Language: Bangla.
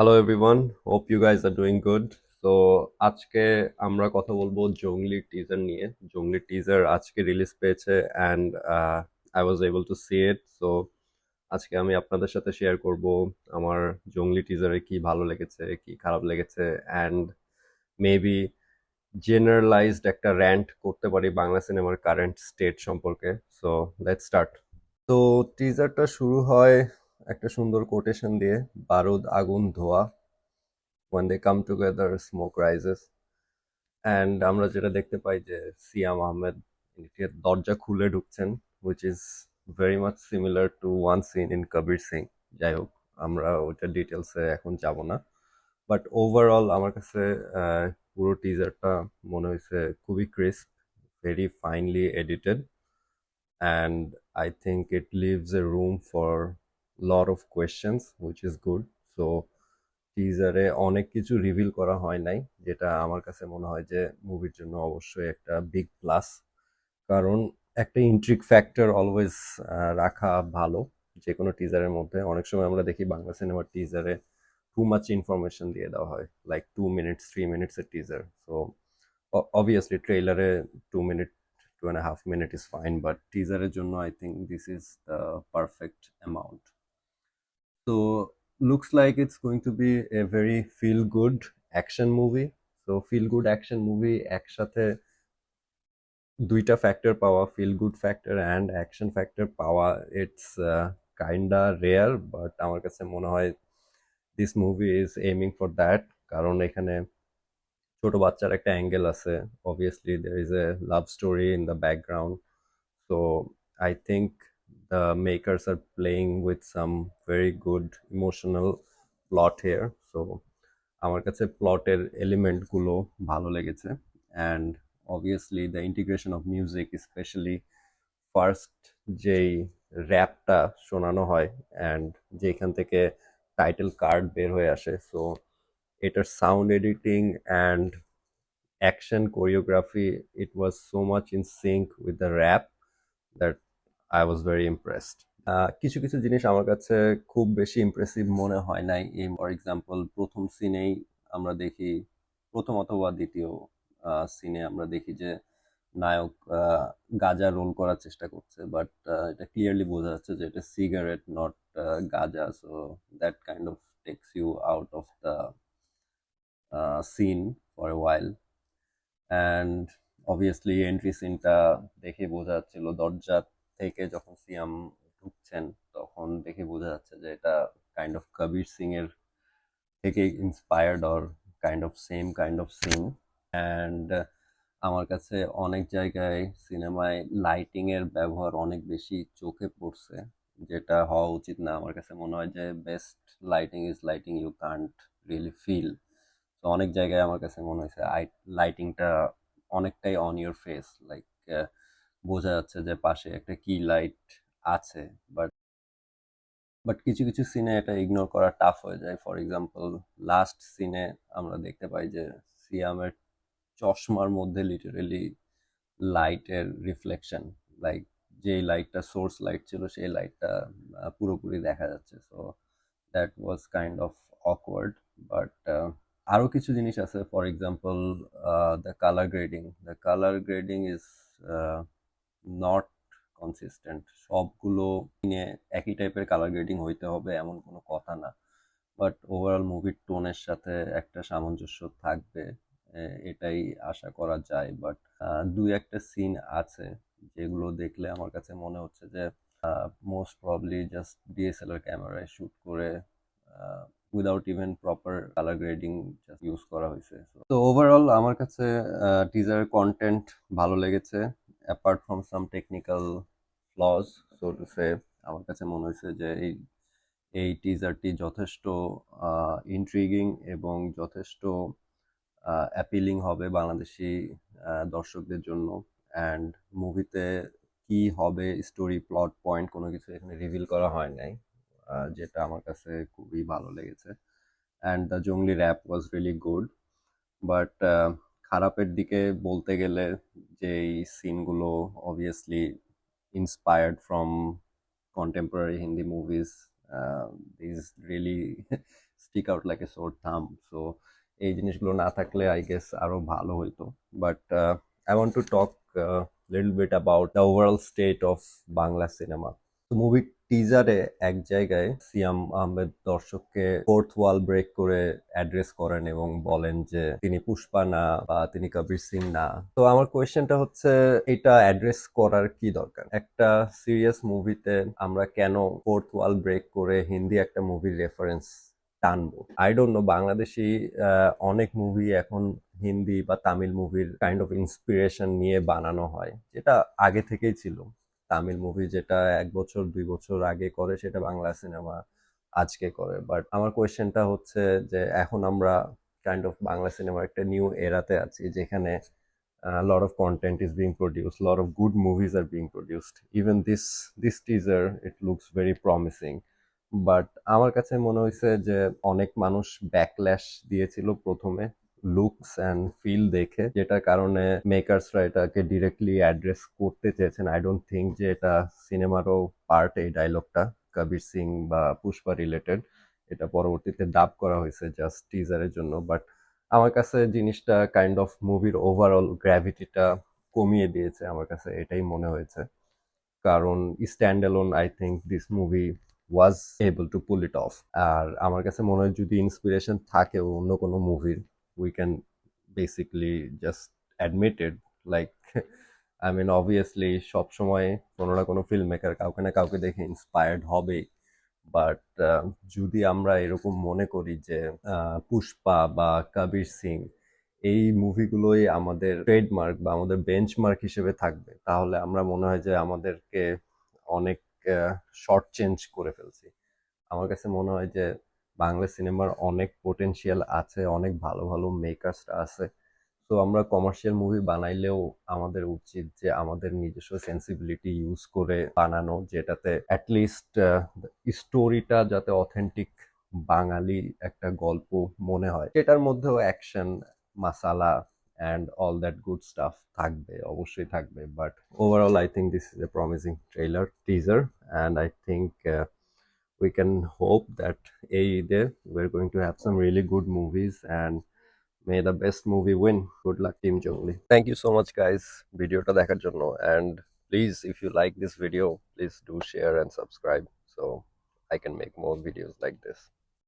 Hello everyone, hope you guys are doing good. So আজকে আমরা কথা বলবো জংলি টিজার নিয়ে। জংলি টিজার আজকে রিলিজ পেয়েছে and I was able to see it. So আজকে আমি আপনাদের সাথে শেয়ার করব আমার জংলি টিজারে কি ভালো লেগেছে, কি খারাপ লেগেছে, অ্যান্ড মেবি জেনারেলাইজড একটা র্যান্ট করতে পারি বাংলা সিনেমার কারেন্ট স্টেট সম্পর্কে। So let's start. তো টিজারটা শুরু হয় একটা সুন্দর কোটেশন দিয়ে, বারুদ আগুন ধোয়া, when they come together smoke rises, and আমরা যেটা দেখতে পাই যে সিয়াম আহমেদ দরজা খুলে ঢুকছেন, which is very much similar to one scene in Kabir Singh. যাই হোক, আমরা ওইটা ডিটেলসে এখন যাব না, বাট ওভারঅল আমার কাছে পুরো টিজারটা মনে হয়েছে খুবই crisp, very finely edited, and I think it leaves a room for lot of questions, which is good. So টিজারে অনেক কিছু রিভিল করা হয় নাই, যেটা আমার কাছে মনে হয় যে মুভির জন্য অবশ্যই একটা বিগ প্লাস। কারণ একটা ইন্ট্রিক ফ্যাক্টর অলওয়েজ রাখা ভালো যে কোনো টিজারের মধ্যে। অনেক সময় আমরা দেখি বাংলা সিনেমার টিজারে টু মাচ ইনফরমেশন দিয়ে দেওয়া হয়, লাইক 2 মিনিটস 3 মিনিটসের টিজার। সো obviously ট্রেলারে 2 minute 2.5 minute is fine, but টিজারের জন্য I think this is the perfect amount. So looks like it's going to be a very feel good action movie. So feel good action movie একসাথে দুইটা ফ্যাক্টর পাওয়া, feel good factor and action factor পাওয়া, ইটস কাইন্ডা রেয়ার, বাট আমার কাছে মনে হয় this movie is aiming for that. কারণ এখানে ছোট বাচ্চার একটা অ্যাঙ্গেল আছে, obviously there is a love story in the background. So I think the makers are playing with some very good emotional plot here. So আমার কাছে প্লটের এলিমেন্টগুলো ভালো লেগেছে, and obviously the integration of music, specially first যেই র্যাপটা শোনানো হয় অ্যান্ড যেখান থেকে টাইটেল কার্ড বের হয়ে আসে, সো এটার sound editing and action choreography, it was so much in sync with the rap that I was very impressed. কিছু কিছু জিনিস আমার কাছে খুব বেশি ইমপ্রেসিভ মনে হয় নাই। ফর এক্সাম্পল, প্রথম সিনেই আমরা দেখি, প্রথম অথবা দ্বিতীয় সিনে আমরা দেখি যে নায়ক গাঁজা রোল করার চেষ্টা করছে, বাট এটা ক্লিয়ারলি বোঝা যাচ্ছে যে এটা সিগারেট, নট গাঁজা। So that kind of takes you out of the scene for a while. And obviously entry সিনটা দেখে বোঝা যাচ্ছিল, দরজা থেকে যখন সিয়াম ঢুকছেন তখন দেখে বোঝা যাচ্ছে যে এটা কাইন্ড অফ কবির সিং এর থেকে inspired, or kind of same kind of scene. And আমার কাছে অনেক জায়গায় সিনেমায় লাইটিং এর ব্যবহার অনেক বেশি চোখে পড়ছে, যেটা হওয়া উচিত না। আমার কাছে মনে হয় যে best lighting is lighting you can't really feel. তো অনেক জায়গায় আমার কাছে মনে হয়েছে লাইটিংটা অনেকটাই অন ইউর ফেস, লাইক বোঝা যাচ্ছে যে পাশে একটা কি লাইট আছে, বাট কিছু কিছু সিনে এটা ইগনোর করা টাফ হয়ে যায়। ফর এক্সাম্পল, লাস্ট সিনে আমরা দেখতে পাই যে সিয়ামের চশমার মধ্যে লিটারেলি লাইটের রিফ্লেকশন, লাইক যেই লাইটটা সোর্স লাইট ছিল সেই লাইটটা পুরোপুরি দেখা যাচ্ছে। So that was kind of awkward, but আরো কিছু জিনিস আছে। For example, the colour grading is not consistent. সবগুলো নিয়ে একই টাইপের কালার গ্রেডিং হইতে হবে এমন কোনো কথা না, বাট ওভারঅল মুভির টোনের সাথে একটা সামঞ্জস্য থাকবে, এটাই আশা করা যায়। বাট দুই একটা সিন আছে যেগুলো দেখলে আমার কাছে মনে হচ্ছে যে মোস্ট প্রবলি জাস্ট ডিএসএলআর ক্যামেরায় শুট করে without even proper colour grading just use করা হয়েছে। তো ওভারঅল আমার কাছে টিজারের কন্টেন্ট ভালো লেগেছে, apart from some technical flaws, so to say. আমার কাছে মনে হয়েছে যে এই টিজারটি যথেষ্ট ইন্ট্রিগিং এবং যথেষ্ট অ্যাপিলিং হবে বাংলাদেশি দর্শকদের জন্য। অ্যান্ড মুভিতে কি হবে, স্টোরি, প্লট পয়েন্ট, কোনো কিছু এখানে রিভিল করা হয় নাই, যেটা আমার কাছে খুবই ভালো লেগেছে। And the jungli rap was really good, but খারাপের দিকে বলতে গেলে যেই সিনগুলো obviously inspired from contemporary Hindi movies. These really stick out like a sore thumb. So এই জিনিসগুলো না থাকলে আই গেস আরো ভালো হইতো। But I want to talk little bit about the overall state of Bangla cinema. তো মুভির টিজারে এক জায়গায় সিয়াম আহমেদ দর্শককে ফোর্থ ওয়াল ব্রেক করে অ্যাড্রেস করেন এবং বলেন যে তিনি পুষ্পা না বা তিনি কবির সিং না। তো আমার কোয়েশ্চেনটা হচ্ছে, এটা অ্যাড্রেস করার কি দরকার? একটা সিরিয়াস মুভিতে আমরা কেন ফোর্থ ওয়াল ব্রেক করে হিন্দি একটা মুভির রেফারেন্স টানবো? আই ডোন্ট নো, বাংলাদেশি অনেক মুভি এখন হিন্দি বা তামিল মুভির কাইন্ড অফ ইন্সপিরেশন নিয়ে বানানো হয়, যেটা আগে থেকেই ছিল। তামিল মুভি যেটা 1 বছর 2 বছর আগে করে সেটা বাংলা সিনেমা আজকে করে। বাট আমার কোয়েশ্চেনটা হচ্ছে যে এখন আমরা কাইন্ড অফ বাংলা সিনেমার একটা নিউ এরাতে আছি, যেখানে lot of content is being produced, lot of good movies are being produced. Even this teaser, it looks very promising. But আমার কাছে মনে হয়েছে যে অনেক মানুষ ব্যাকল্যাশ দিয়েছিল প্রথমে লুকস অ্যান্ড ফিল দেখে, যেটার কারণে মেকার্সরা এটাকে ডিরেক্টলি অ্যাড্রেস করতে চেয়েছেন। আই ডোন্ট থিঙ্ক যে এটা সিনেমারও পার্ট, এই ডায়লগটা কবির সিং বা পুষ্পা রিলেটেড। এটা পরবর্তীতে ডাব করা হয়েছে জাস্ট টিজারের জন্য। বাট আমার কাছে জিনিসটা কাইন্ড অফ মুভির ওভারঅল গ্র্যাভিটিটা কমিয়ে দিয়েছে, আমার কাছে এটাই মনে হয়েছে। কারণ stand alone I think this movie was able to pull it off. আর আমার কাছে মনে হয় যদি ইন্সপিরেশন থাকে অন্য কোনো মুভির, we can basically just admitted, like I mean obviously সবসময় কোনো না কোনো ফিল্ম মেকার কাউকে না কাউকে দেখে ইন্সপায়ার্ড হবেই। বাট যদি আমরা এরকম মনে করি যে পুষ্পা বা কবির সিং এই মুভিগুলোই আমাদের ট্রেডমার্ক বা আমাদের বেঞ্চমার্ক হিসেবে থাকবে, তাহলে আমরা মনে হয় যে আমাদেরকে অনেক শর্ট চেঞ্জ করে ফেলছি। আমার কাছে মনে হয় যে বাংলা সিনেমার অনেক পোটেনশিয়াল আছে, অনেক ভালো ভালো মেকার্সরা আছে। তো আমরা কমার্শিয়াল মুভি বানাইলেও আমাদের উচিত যে আমাদের নিজস্ব সেন্সিবিলিটি ইউজ করে বানানো, যেটাতে অ্যাটলিস্ট স্টোরিটা যাতে অথেন্টিক বাঙালি একটা গল্প মনে হয়, সেটার মধ্যেও অ্যাকশন মাসালা and all that good staff থাকবে, অবশ্যই থাকবে। But overall I think this is a promising trailer teaser, and I think we can hope that either we're going to have some really good movies, and may the best movie win. Good luck, Team Jongli. Thank you so much, guys, video ta dekhar jonno, and please, if you like this video, please do share and subscribe so I can make more videos like this.